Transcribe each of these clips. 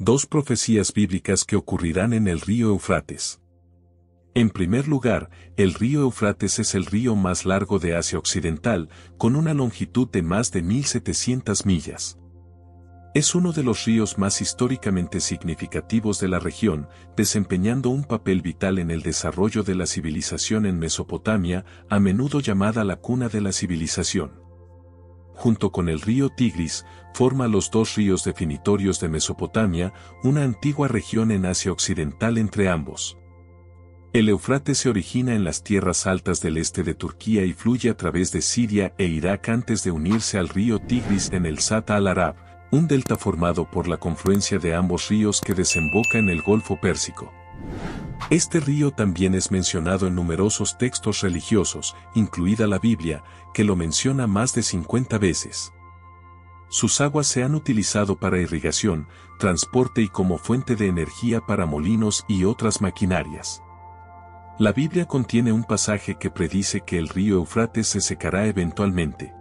Dos profecías bíblicas que ocurrirán en el río Eufrates. En primer lugar, el río Eufrates es el río más largo de Asia Occidental, con una longitud de más de 1.700 millas. Es uno de los ríos más históricamente significativos de la región, desempeñando un papel vital en el desarrollo de la civilización en Mesopotamia, a menudo llamada la cuna de la civilización. Junto con el río Tigris, forma los dos ríos definitorios de Mesopotamia, una antigua región en Asia Occidental entre ambos. El Éufrates se origina en las tierras altas del este de Turquía y fluye a través de Siria e Irak antes de unirse al río Tigris en el Sat al-Arab, un delta formado por la confluencia de ambos ríos que desemboca en el Golfo Pérsico. Este río también es mencionado en numerosos textos religiosos, incluida la Biblia, que lo menciona más de 50 veces. Sus aguas se han utilizado para irrigación, transporte y como fuente de energía para molinos y otras maquinarias. La Biblia contiene un pasaje que predice que el río Éufrates se secará eventualmente.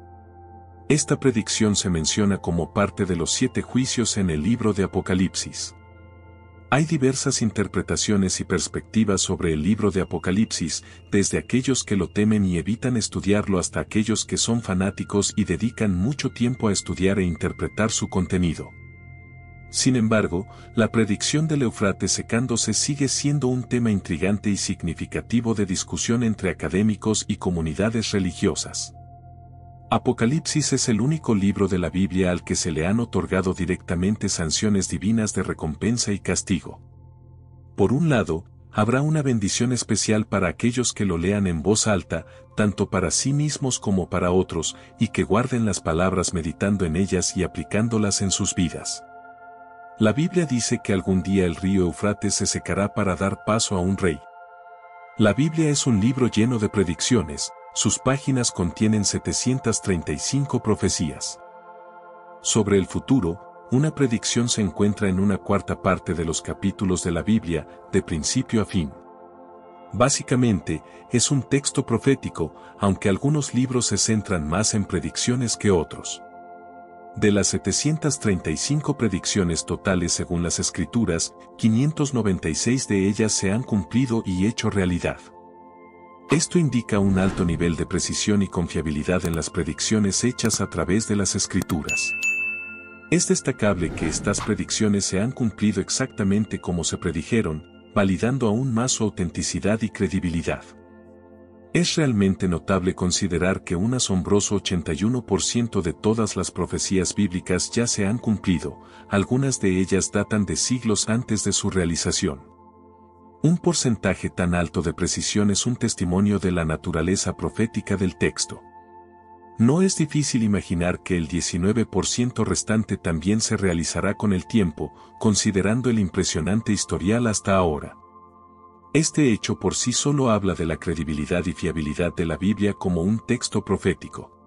Esta predicción se menciona como parte de los 7 juicios en el libro de Apocalipsis. Hay diversas interpretaciones y perspectivas sobre el libro de Apocalipsis, desde aquellos que lo temen y evitan estudiarlo hasta aquellos que son fanáticos y dedican mucho tiempo a estudiar e interpretar su contenido. Sin embargo, la predicción del Éufrates secándose sigue siendo un tema intrigante y significativo de discusión entre académicos y comunidades religiosas. Apocalipsis es el único libro de la Biblia al que se le han otorgado directamente sanciones divinas de recompensa y castigo. Por un lado, habrá una bendición especial para aquellos que lo lean en voz alta, tanto para sí mismos como para otros, y que guarden las palabras meditando en ellas y aplicándolas en sus vidas. La Biblia dice que algún día el río Éufrates se secará para dar paso a un rey. La Biblia es un libro lleno de predicciones. Sus páginas contienen 735 profecías. Sobre el futuro, una predicción se encuentra en una cuarta parte de los capítulos de la Biblia, de principio a fin. Básicamente, es un texto profético, aunque algunos libros se centran más en predicciones que otros. De las 735 predicciones totales según las Escrituras, 596 de ellas se han cumplido y hecho realidad. Esto indica un alto nivel de precisión y confiabilidad en las predicciones hechas a través de las Escrituras. Es destacable que estas predicciones se han cumplido exactamente como se predijeron, validando aún más su autenticidad y credibilidad. Es realmente notable considerar que un asombroso 81% de todas las profecías bíblicas ya se han cumplido, algunas de ellas datan de siglos antes de su realización. Un porcentaje tan alto de precisión es un testimonio de la naturaleza profética del texto. No es difícil imaginar que el 19% restante también se realizará con el tiempo, considerando el impresionante historial hasta ahora. Este hecho por sí solo habla de la credibilidad y fiabilidad de la Biblia como un texto profético.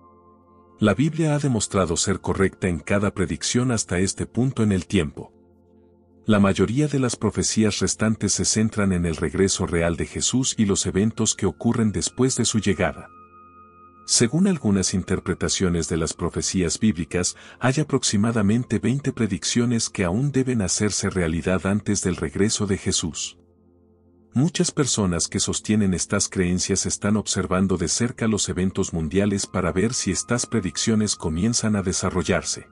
La Biblia ha demostrado ser correcta en cada predicción hasta este punto en el tiempo. La mayoría de las profecías restantes se centran en el regreso real de Jesús y los eventos que ocurren después de su llegada. Según algunas interpretaciones de las profecías bíblicas, hay aproximadamente 20 predicciones que aún deben hacerse realidad antes del regreso de Jesús. Muchas personas que sostienen estas creencias están observando de cerca los eventos mundiales para ver si estas predicciones comienzan a desarrollarse.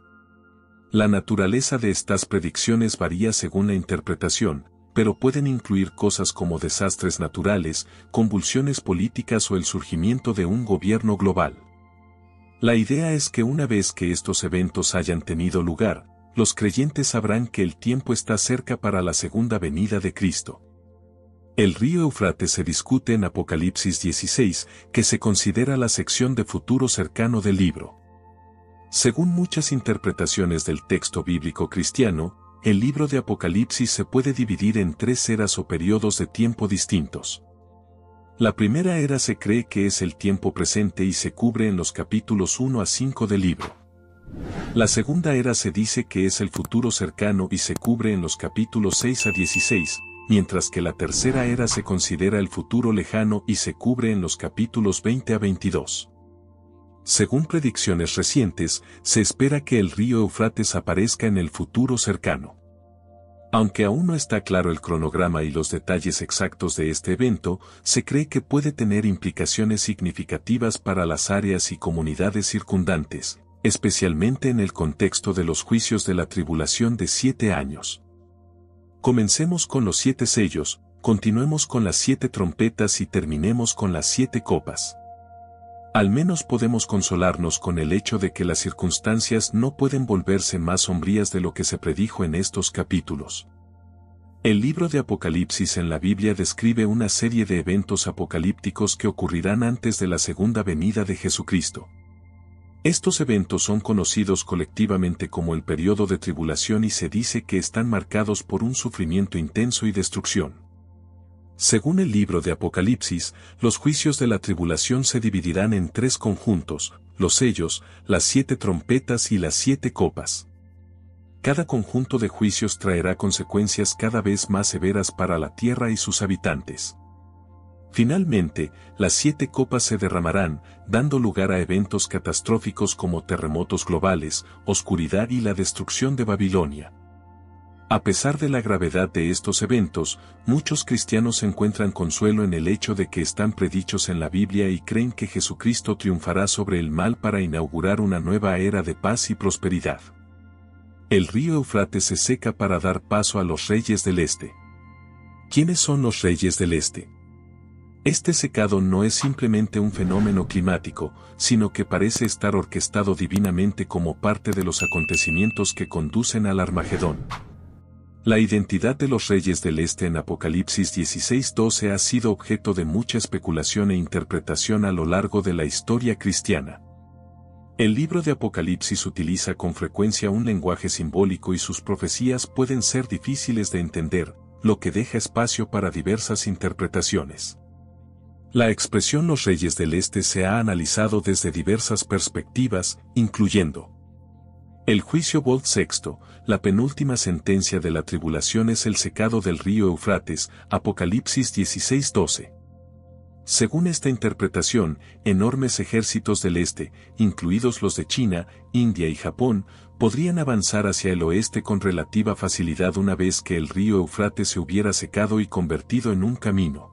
La naturaleza de estas predicciones varía según la interpretación, pero pueden incluir cosas como desastres naturales, convulsiones políticas o el surgimiento de un gobierno global. La idea es que una vez que estos eventos hayan tenido lugar, los creyentes sabrán que el tiempo está cerca para la segunda venida de Cristo. El río Éufrates se discute en Apocalipsis 16, que se considera la sección de futuro cercano del libro. Según muchas interpretaciones del texto bíblico cristiano, el libro de Apocalipsis se puede dividir en 3 eras o periodos de tiempo distintos. La primera era se cree que es el tiempo presente y se cubre en los capítulos 1 a 5 del libro. La segunda era se dice que es el futuro cercano y se cubre en los capítulos 6 a 16, mientras que la tercera era se considera el futuro lejano y se cubre en los capítulos 20 a 22. Según predicciones recientes, se espera que el río Éufrates aparezca en el futuro cercano. Aunque aún no está claro el cronograma y los detalles exactos de este evento, se cree que puede tener implicaciones significativas para las áreas y comunidades circundantes, especialmente en el contexto de los juicios de la tribulación de 7 años. Comencemos con los 7 sellos, continuemos con las 7 trompetas y terminemos con las 7 copas. Al menos podemos consolarnos con el hecho de que las circunstancias no pueden volverse más sombrías de lo que se predijo en estos capítulos. El libro de Apocalipsis en la Biblia describe una serie de eventos apocalípticos que ocurrirán antes de la segunda venida de Jesucristo. Estos eventos son conocidos colectivamente como el periodo de tribulación y se dice que están marcados por un sufrimiento intenso y destrucción. Según el libro de Apocalipsis, los juicios de la tribulación se dividirán en 3 conjuntos: los sellos, las 7 trompetas y las 7 copas. Cada conjunto de juicios traerá consecuencias cada vez más severas para la tierra y sus habitantes. Finalmente, las 7 copas se derramarán, dando lugar a eventos catastróficos como terremotos globales, oscuridad y la destrucción de Babilonia. A pesar de la gravedad de estos eventos, muchos cristianos encuentran consuelo en el hecho de que están predichos en la Biblia y creen que Jesucristo triunfará sobre el mal para inaugurar una nueva era de paz y prosperidad. El río Éufrates se seca para dar paso a los reyes del este. ¿Quiénes son los reyes del este? Este secado no es simplemente un fenómeno climático, sino que parece estar orquestado divinamente como parte de los acontecimientos que conducen al Armagedón. La identidad de los reyes del este en Apocalipsis 16:12 ha sido objeto de mucha especulación e interpretación a lo largo de la historia cristiana. El libro de Apocalipsis utiliza con frecuencia un lenguaje simbólico y sus profecías pueden ser difíciles de entender, lo que deja espacio para diversas interpretaciones. La expresión los reyes del este se ha analizado desde diversas perspectivas, incluyendo el juicio Bolt VI, la penúltima sentencia de la tribulación es el secado del río Éufrates, Apocalipsis 16:12. Según esta interpretación, enormes ejércitos del este, incluidos los de China, India y Japón, podrían avanzar hacia el oeste con relativa facilidad una vez que el río Éufrates se hubiera secado y convertido en un camino.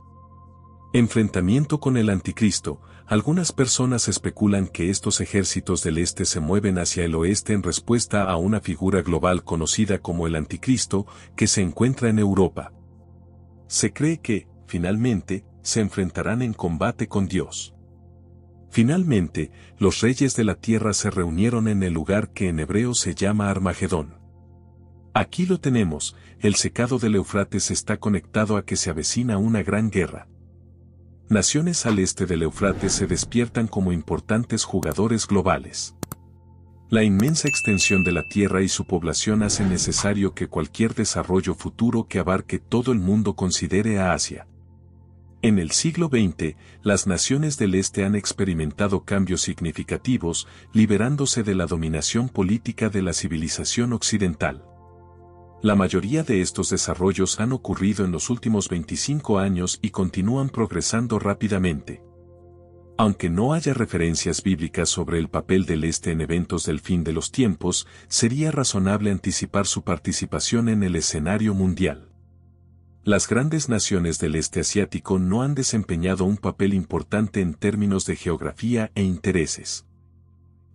Enfrentamiento con el Anticristo. Algunas personas especulan que estos ejércitos del este se mueven hacia el oeste en respuesta a una figura global conocida como el Anticristo, que se encuentra en Europa. Se cree que, finalmente, se enfrentarán en combate con Dios. Finalmente, los reyes de la tierra se reunieron en el lugar que en hebreo se llama Armagedón. Aquí lo tenemos, el secado del Éufrates está conectado a que se avecina una gran guerra. Naciones al este del Éufrates se despiertan como importantes jugadores globales. La inmensa extensión de la Tierra y su población hace necesario que cualquier desarrollo futuro que abarque todo el mundo considere a Asia. En el siglo XX, las naciones del este han experimentado cambios significativos, liberándose de la dominación política de la civilización occidental. La mayoría de estos desarrollos han ocurrido en los últimos 25 años y continúan progresando rápidamente. Aunque no haya referencias bíblicas sobre el papel del este en eventos del fin de los tiempos, sería razonable anticipar su participación en el escenario mundial. Las grandes naciones del este asiático no han desempeñado un papel importante en términos de geografía e intereses.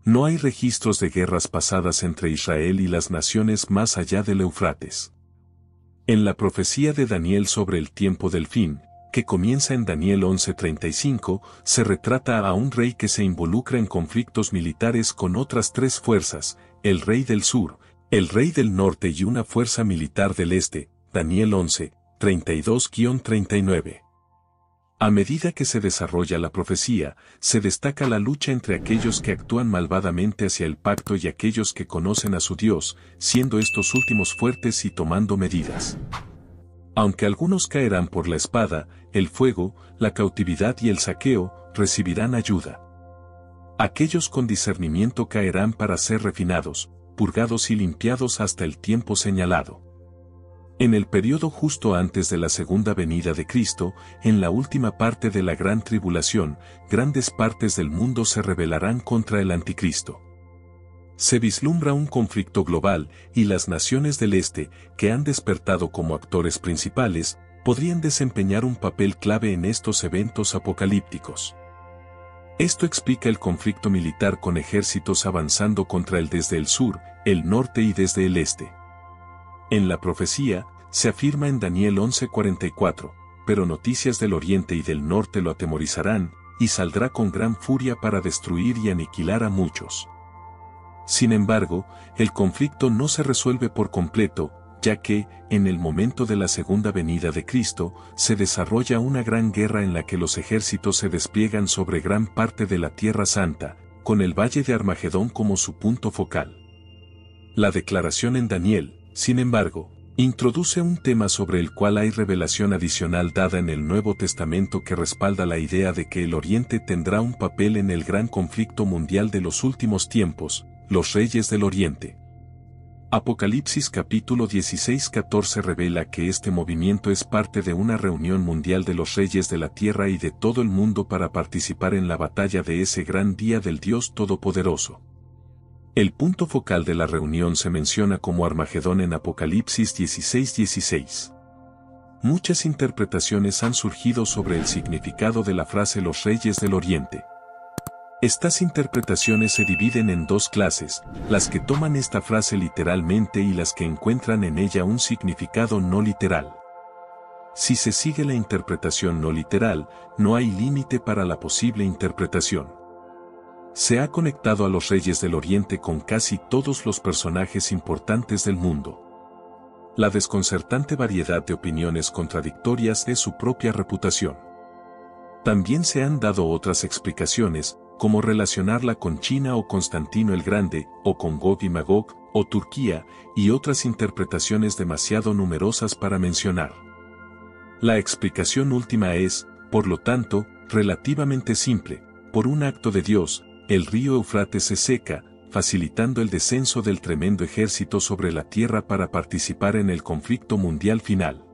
No hay registros de guerras pasadas entre Israel y las naciones más allá del Éufrates. En la profecía de Daniel sobre el tiempo del fin, que comienza en Daniel 11:35, se retrata a un rey que se involucra en conflictos militares con otras 3 fuerzas, el rey del sur, el rey del norte y una fuerza militar del este, Daniel 11:32-39. A medida que se desarrolla la profecía, se destaca la lucha entre aquellos que actúan malvadamente hacia el pacto y aquellos que conocen a su Dios, siendo estos últimos fuertes y tomando medidas. Aunque algunos caerán por la espada, el fuego, la cautividad y el saqueo, recibirán ayuda. Aquellos con discernimiento caerán para ser refinados, purgados y limpiados hasta el tiempo señalado. En el periodo justo antes de la segunda venida de Cristo, en la última parte de la gran tribulación, grandes partes del mundo se rebelarán contra el Anticristo. Se vislumbra un conflicto global y las naciones del Este, que han despertado como actores principales, podrían desempeñar un papel clave en estos eventos apocalípticos. Esto explica el conflicto militar con ejércitos avanzando contra él desde el sur, el norte y desde el este. En la profecía, se afirma en Daniel 11:44, pero noticias del oriente y del norte lo atemorizarán, y saldrá con gran furia para destruir y aniquilar a muchos. Sin embargo, el conflicto no se resuelve por completo, ya que, en el momento de la segunda venida de Cristo, se desarrolla una gran guerra en la que los ejércitos se despliegan sobre gran parte de la Tierra Santa, con el Valle de Armagedón como su punto focal. La declaración en Daniel, sin embargo, introduce un tema sobre el cual hay revelación adicional dada en el Nuevo Testamento que respalda la idea de que el Oriente tendrá un papel en el gran conflicto mundial de los últimos tiempos, los reyes del Oriente. Apocalipsis capítulo 16-14 revela que este movimiento es parte de una reunión mundial de los reyes de la tierra y de todo el mundo para participar en la batalla de ese gran día del Dios Todopoderoso. El punto focal de la reunión se menciona como Armagedón en Apocalipsis 16:16. Muchas interpretaciones han surgido sobre el significado de la frase los reyes del Oriente. Estas interpretaciones se dividen en dos clases, las que toman esta frase literalmente y las que encuentran en ella un significado no literal. Si se sigue la interpretación no literal, no hay límite para la posible interpretación. Se ha conectado a los reyes del Oriente con casi todos los personajes importantes del mundo. La desconcertante variedad de opiniones contradictorias es su propia reputación. También se han dado otras explicaciones, como relacionarla con China o Constantino el Grande, o con Gog y Magog, o Turquía, y otras interpretaciones demasiado numerosas para mencionar. La explicación última es, por lo tanto, relativamente simple. Por un acto de Dios, el río Éufrates se seca, facilitando el descenso del tremendo ejército sobre la tierra para participar en el conflicto mundial final.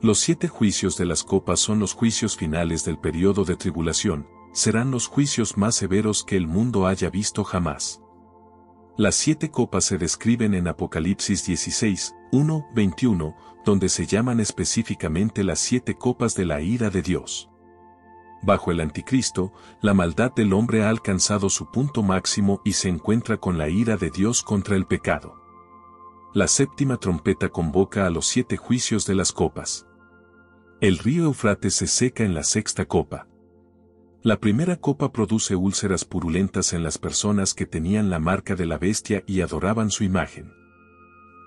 Los 7 juicios de las copas son los juicios finales del periodo de tribulación, serán los juicios más severos que el mundo haya visto jamás. Las 7 copas se describen en Apocalipsis 16:1-21, donde se llaman específicamente las 7 copas de la ira de Dios. Bajo el Anticristo, la maldad del hombre ha alcanzado su punto máximo y se encuentra con la ira de Dios contra el pecado. La 7ª trompeta convoca a los 7 juicios de las copas. El río Éufrates se seca en la 6ª copa. La primera copa produce úlceras purulentas en las personas que tenían la marca de la bestia y adoraban su imagen.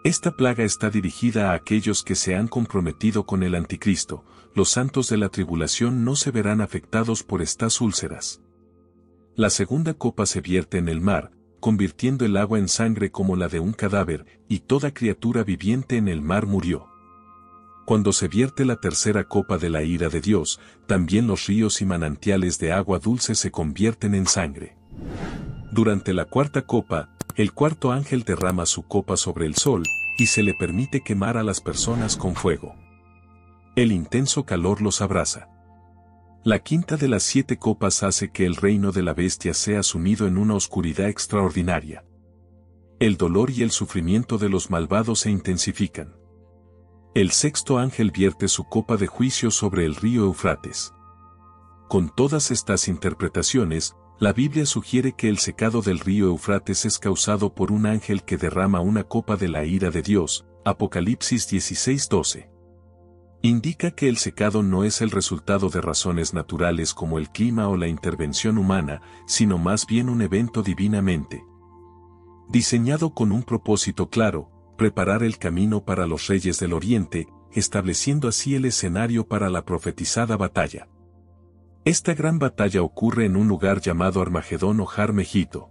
Esta plaga está dirigida a aquellos que se han comprometido con el Anticristo. Los santos de la tribulación no se verán afectados por estas úlceras. La segunda copa se vierte en el mar, convirtiendo el agua en sangre como la de un cadáver, y toda criatura viviente en el mar murió. Cuando se vierte la tercera copa de la ira de Dios, también los ríos y manantiales de agua dulce se convierten en sangre. Durante la cuarta copa, el cuarto ángel derrama su copa sobre el sol, y se le permite quemar a las personas con fuego. El intenso calor los abraza. La quinta de las 7 copas hace que el reino de la bestia sea sumido en una oscuridad extraordinaria. El dolor y el sufrimiento de los malvados se intensifican. El sexto ángel vierte su copa de juicio sobre el río Éufrates. Con todas estas interpretaciones, la Biblia sugiere que el secado del río Éufrates es causado por un ángel que derrama una copa de la ira de Dios, Apocalipsis 16:12. Indica que el secado no es el resultado de razones naturales como el clima o la intervención humana, sino más bien un evento divinamente diseñado con un propósito claro, preparar el camino para los reyes del Oriente, estableciendo así el escenario para la profetizada batalla. Esta gran batalla ocurre en un lugar llamado Armagedón o Har Megiddo.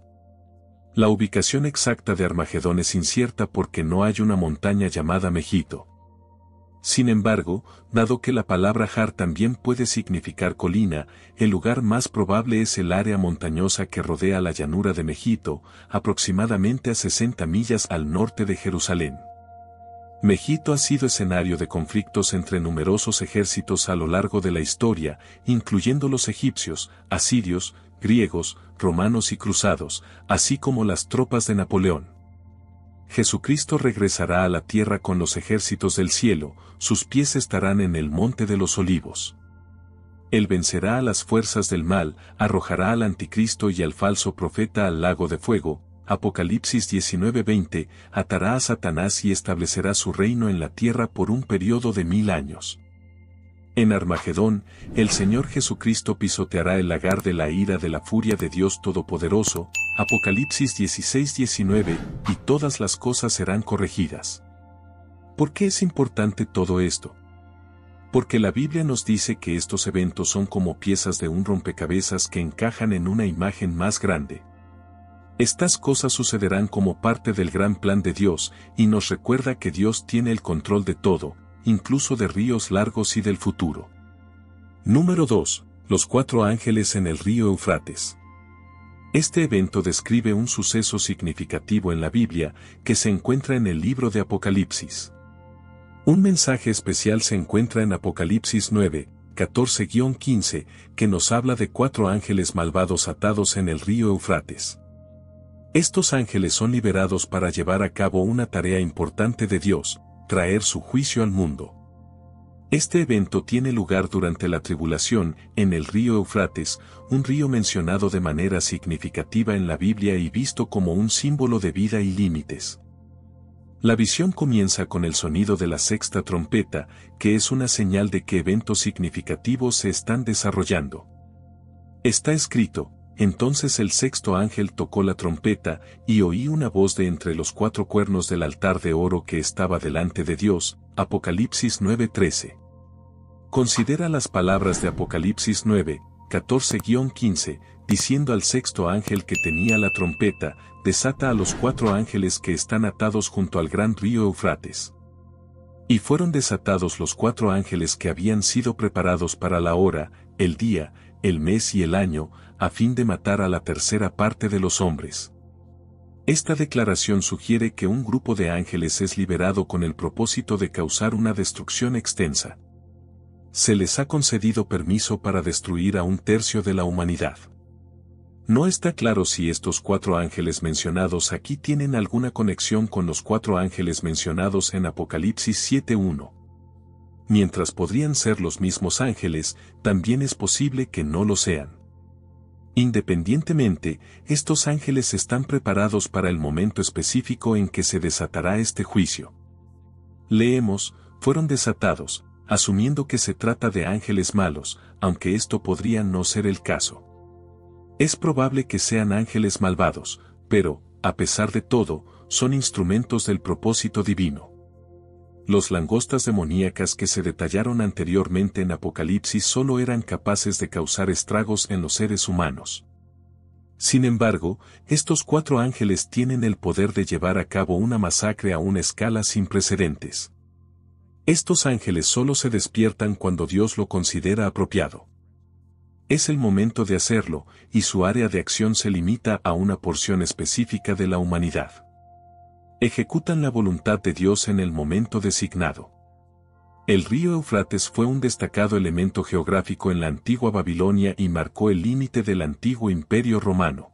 La ubicación exacta de Armagedón es incierta porque no hay una montaña llamada Megiddo. Sin embargo, dado que la palabra Har también puede significar colina, el lugar más probable es el área montañosa que rodea la llanura de Megiddo, aproximadamente a 60 millas al norte de Jerusalén. Megiddo ha sido escenario de conflictos entre numerosos ejércitos a lo largo de la historia, incluyendo los egipcios, asirios, griegos, romanos y cruzados, así como las tropas de Napoleón. Jesucristo regresará a la tierra con los ejércitos del cielo, sus pies estarán en el monte de los olivos. Él vencerá a las fuerzas del mal, arrojará al anticristo y al falso profeta al lago de fuego. Apocalipsis 19:20, atará a Satanás y establecerá su reino en la tierra por un periodo de 1000 años. En Armagedón, el Señor Jesucristo pisoteará el lagar de la ira de la furia de Dios Todopoderoso, Apocalipsis 16:19, y todas las cosas serán corregidas. ¿Por qué es importante todo esto? Porque la Biblia nos dice que estos eventos son como piezas de un rompecabezas que encajan en una imagen más grande. Estas cosas sucederán como parte del gran plan de Dios, y nos recuerda que Dios tiene el control de todo, incluso de ríos largos y del futuro. Número 2. Los 4 ángeles en el río Eufrates. Este evento describe un suceso significativo en la Biblia, que se encuentra en el libro de Apocalipsis. Un mensaje especial se encuentra en Apocalipsis 9, 14-15, que nos habla de 4 ángeles malvados atados en el río Eufrates. Estos ángeles son liberados para llevar a cabo una tarea importante de Dios, traer su juicio al mundo. Este evento tiene lugar durante la tribulación, en el río Eufrates, un río mencionado de manera significativa en la Biblia y visto como un símbolo de vida y límites. La visión comienza con el sonido de la sexta trompeta, que es una señal de que eventos significativos se están desarrollando. Está escrito: entonces el sexto ángel tocó la trompeta, y oí una voz de entre los 4 cuernos del altar de oro que estaba delante de Dios, Apocalipsis 9:13. Considera las palabras de Apocalipsis 9, 14-15, diciendo al sexto ángel que tenía la trompeta: desata a los 4 ángeles que están atados junto al gran río Eufrates. Y fueron desatados los 4 ángeles que habían sido preparados para la hora, el día, el mes y el año, a fin de matar a la tercera parte de los hombres. Esta declaración sugiere que un grupo de ángeles es liberado con el propósito de causar una destrucción extensa. Se les ha concedido permiso para destruir a 1/3 de la humanidad. No está claro si estos 4 ángeles mencionados aquí tienen alguna conexión con los 4 ángeles mencionados en Apocalipsis 7:1. Mientras podrían ser los mismos ángeles, también es posible que no lo sean. Independientemente, estos ángeles están preparados para el momento específico en que se desatará este juicio. Leemos: fueron desatados, asumiendo que se trata de ángeles malos, aunque esto podría no ser el caso. Es probable que sean ángeles malvados, pero, a pesar de todo, son instrumentos del propósito divino. Los langostas demoníacas que se detallaron anteriormente en Apocalipsis solo eran capaces de causar estragos en los seres humanos. Sin embargo, estos 4 ángeles tienen el poder de llevar a cabo una masacre a una escala sin precedentes. Estos ángeles solo se despiertan cuando Dios lo considera apropiado. Es el momento de hacerlo, y su área de acción se limita a una porción específica de la humanidad. Ejecutan la voluntad de Dios en el momento designado. El río Eufrates fue un destacado elemento geográfico en la antigua Babilonia y marcó el límite del antiguo Imperio Romano.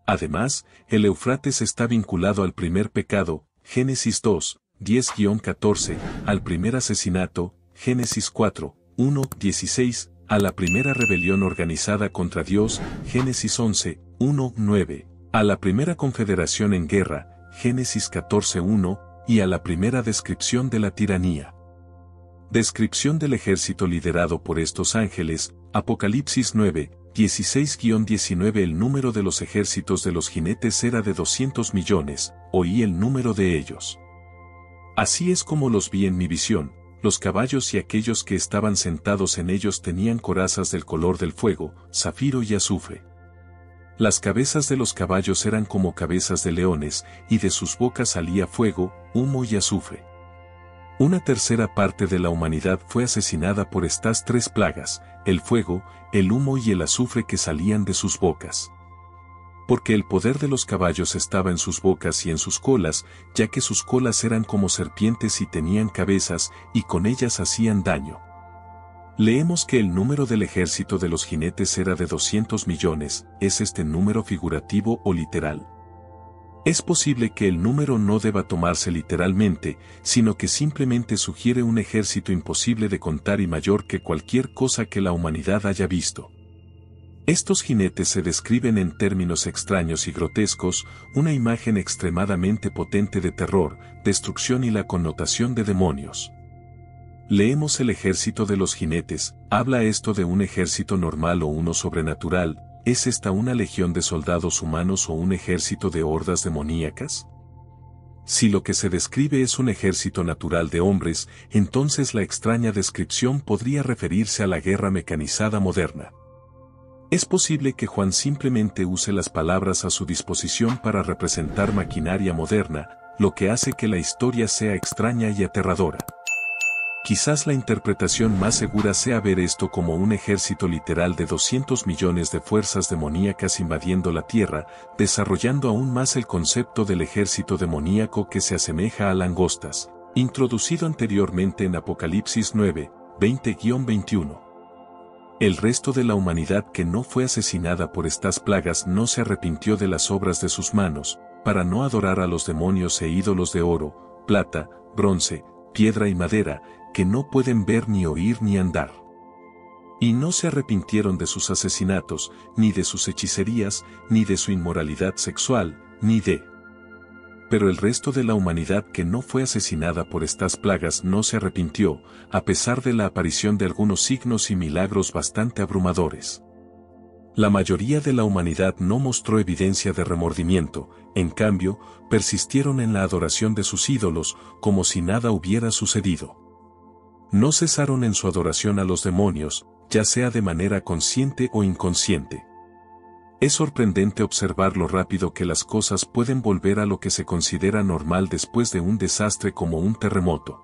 Además, el Eufrates está vinculado al primer pecado, Génesis 2, 10-14, al primer asesinato, Génesis 4, 1-16, a la primera rebelión organizada contra Dios, Génesis 11, 1-9, a la primera confederación en guerra, Génesis 14:1, y a la primera descripción de la tiranía. Descripción del ejército liderado por estos ángeles, Apocalipsis 9, 16-19. El número de los ejércitos de los jinetes era de 200 millones, oí el número de ellos. Así es como los vi en mi visión: los caballos y aquellos que estaban sentados en ellos tenían corazas del color del fuego, zafiro y azufre. Las cabezas de los caballos eran como cabezas de leones, y de sus bocas salía fuego, humo y azufre. Una tercera parte de la humanidad fue asesinada por estas 3 plagas, el fuego, el humo y el azufre que salían de sus bocas. Porque el poder de los caballos estaba en sus bocas y en sus colas, ya que sus colas eran como serpientes y tenían cabezas, y con ellas hacían daño. Leemos que el número del ejército de los jinetes era de 200 millones, ¿es este número figurativo o literal? Es posible que el número no deba tomarse literalmente, sino que simplemente sugiere un ejército imposible de contar y mayor que cualquier cosa que la humanidad haya visto. Estos jinetes se describen en términos extraños y grotescos, una imagen extremadamente potente de terror, destrucción y la connotación de demonios. Leemos el ejército de los jinetes, ¿habla esto de un ejército normal o uno sobrenatural? ¿Es esta una legión de soldados humanos o un ejército de hordas demoníacas? Si lo que se describe es un ejército natural de hombres, entonces la extraña descripción podría referirse a la guerra mecanizada moderna. Es posible que Juan simplemente use las palabras a su disposición para representar maquinaria moderna, lo que hace que la historia sea extraña y aterradora. Quizás la interpretación más segura sea ver esto como un ejército literal de 200 millones de fuerzas demoníacas invadiendo la Tierra, desarrollando aún más el concepto del ejército demoníaco que se asemeja a langostas, introducido anteriormente en Apocalipsis 9, 20-21. El resto de la humanidad que no fue asesinada por estas plagas no se arrepintió de las obras de sus manos, para no adorar a los demonios e ídolos de oro, plata, bronce, piedra y madera, que no pueden ver ni oír ni andar. Y no se arrepintieron de sus asesinatos, ni de sus hechicerías, ni de su inmoralidad sexual, ni de... Pero el resto de la humanidad que no fue asesinada por estas plagas no se arrepintió, a pesar de la aparición de algunos signos y milagros bastante abrumadores. La mayoría de la humanidad no mostró evidencia de remordimiento, en cambio, persistieron en la adoración de sus ídolos, como si nada hubiera sucedido. No cesaron en su adoración a los demonios, ya sea de manera consciente o inconsciente. Es sorprendente observar lo rápido que las cosas pueden volver a lo que se considera normal después de un desastre como un terremoto.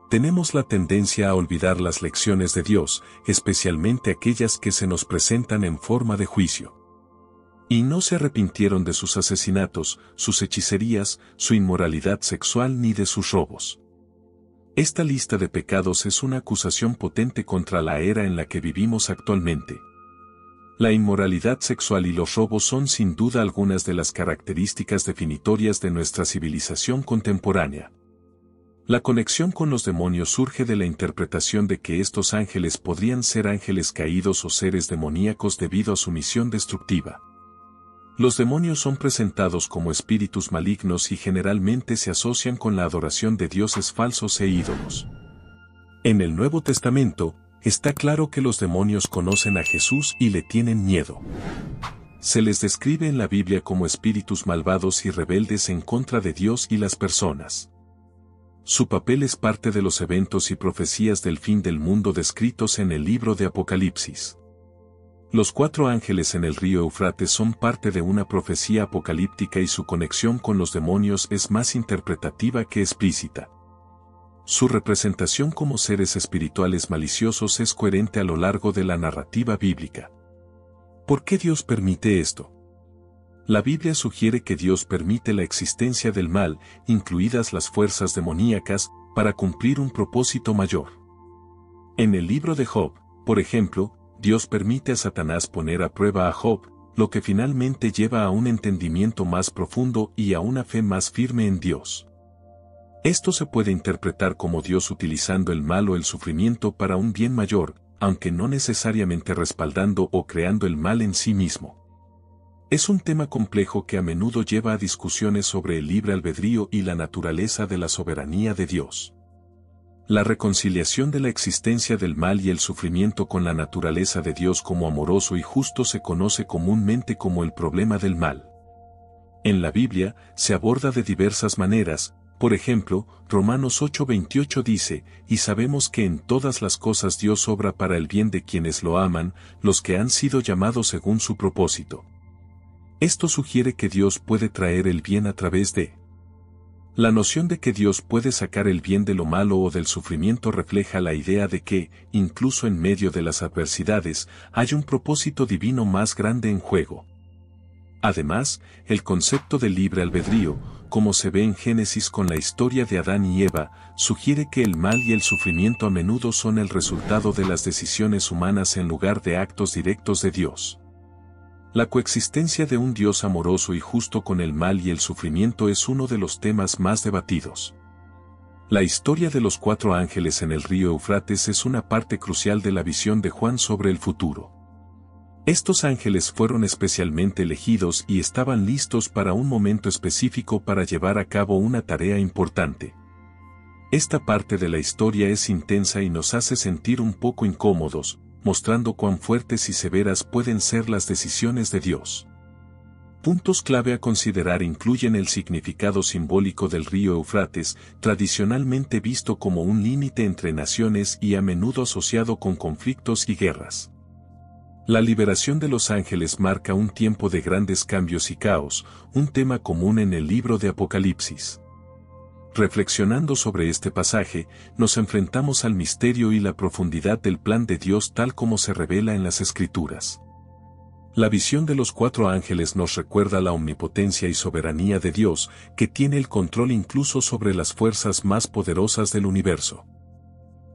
Tenemos la tendencia a olvidar las lecciones de Dios, especialmente aquellas que se nos presentan en forma de juicio. Y no se arrepintieron de sus asesinatos, sus hechicerías, su inmoralidad sexual ni de sus robos. Esta lista de pecados es una acusación potente contra la era en la que vivimos actualmente. La inmoralidad sexual y los robos son sin duda algunas de las características definitorias de nuestra civilización contemporánea. La conexión con los demonios surge de la interpretación de que estos ángeles podrían ser ángeles caídos o seres demoníacos debido a su misión destructiva. Los demonios son presentados como espíritus malignos y generalmente se asocian con la adoración de dioses falsos e ídolos. En el Nuevo Testamento, está claro que los demonios conocen a Jesús y le tienen miedo. Se les describe en la Biblia como espíritus malvados y rebeldes en contra de Dios y las personas. Su papel es parte de los eventos y profecías del fin del mundo descritos en el libro de Apocalipsis. Los 4 ángeles en el río Eufrates son parte de una profecía apocalíptica y su conexión con los demonios es más interpretativa que explícita. Su representación como seres espirituales maliciosos es coherente a lo largo de la narrativa bíblica. ¿Por qué Dios permite esto? La Biblia sugiere que Dios permite la existencia del mal, incluidas las fuerzas demoníacas, para cumplir un propósito mayor. En el libro de Job, por ejemplo, Dios permite a Satanás poner a prueba a Job, lo que finalmente lleva a un entendimiento más profundo y a una fe más firme en Dios. Esto se puede interpretar como Dios utilizando el mal o el sufrimiento para un bien mayor, aunque no necesariamente respaldando o creando el mal en sí mismo. Es un tema complejo que a menudo lleva a discusiones sobre el libre albedrío y la naturaleza de la soberanía de Dios. La reconciliación de la existencia del mal y el sufrimiento con la naturaleza de Dios como amoroso y justo se conoce comúnmente como el problema del mal. En la Biblia, se aborda de diversas maneras. Por ejemplo, Romanos 8:28 dice, y sabemos que en todas las cosas Dios obra para el bien de quienes lo aman, los que han sido llamados según su propósito. Esto sugiere que Dios puede traer el bien a través de. La noción de que Dios puede sacar el bien de lo malo o del sufrimiento refleja la idea de que, incluso en medio de las adversidades, hay un propósito divino más grande en juego. Además, el concepto de libre albedrío, como se ve en Génesis con la historia de Adán y Eva, sugiere que el mal y el sufrimiento a menudo son el resultado de las decisiones humanas en lugar de actos directos de Dios. La coexistencia de un Dios amoroso y justo con el mal y el sufrimiento es uno de los temas más debatidos. La historia de los 4 ángeles en el río Eufrates es una parte crucial de la visión de Juan sobre el futuro. Estos ángeles fueron especialmente elegidos y estaban listos para un momento específico para llevar a cabo una tarea importante. Esta parte de la historia es intensa y nos hace sentir un poco incómodos, mostrando cuán fuertes y severas pueden ser las decisiones de Dios. Puntos clave a considerar incluyen el significado simbólico del río Eufrates, tradicionalmente visto como un límite entre naciones y a menudo asociado con conflictos y guerras. La liberación de los ángeles marca un tiempo de grandes cambios y caos, un tema común en el libro de Apocalipsis. Reflexionando sobre este pasaje, nos enfrentamos al misterio y la profundidad del plan de Dios tal como se revela en las Escrituras. La visión de los 4 ángeles nos recuerda la omnipotencia y soberanía de Dios, que tiene el control incluso sobre las fuerzas más poderosas del universo.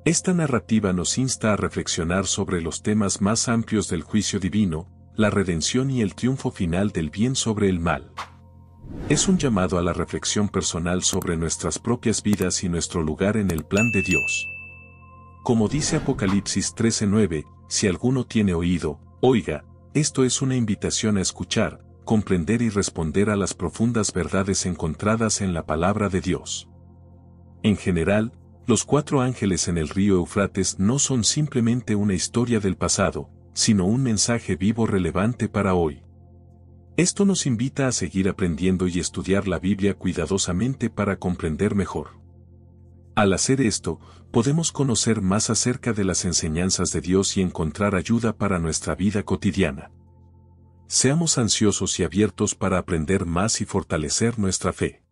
Esta narrativa nos insta a reflexionar sobre los temas más amplios del juicio divino, la redención y el triunfo final del bien sobre el mal. Es un llamado a la reflexión personal sobre nuestras propias vidas y nuestro lugar en el plan de Dios. Como dice Apocalipsis 13:9, si alguno tiene oído, oiga, esto es una invitación a escuchar, comprender y responder a las profundas verdades encontradas en la palabra de Dios. En general, los 4 ángeles en el río Eufrates no son simplemente una historia del pasado, sino un mensaje vivo relevante para hoy. Esto nos invita a seguir aprendiendo y estudiar la Biblia cuidadosamente para comprender mejor. Al hacer esto, podemos conocer más acerca de las enseñanzas de Dios y encontrar ayuda para nuestra vida cotidiana. Seamos ansiosos y abiertos para aprender más y fortalecer nuestra fe.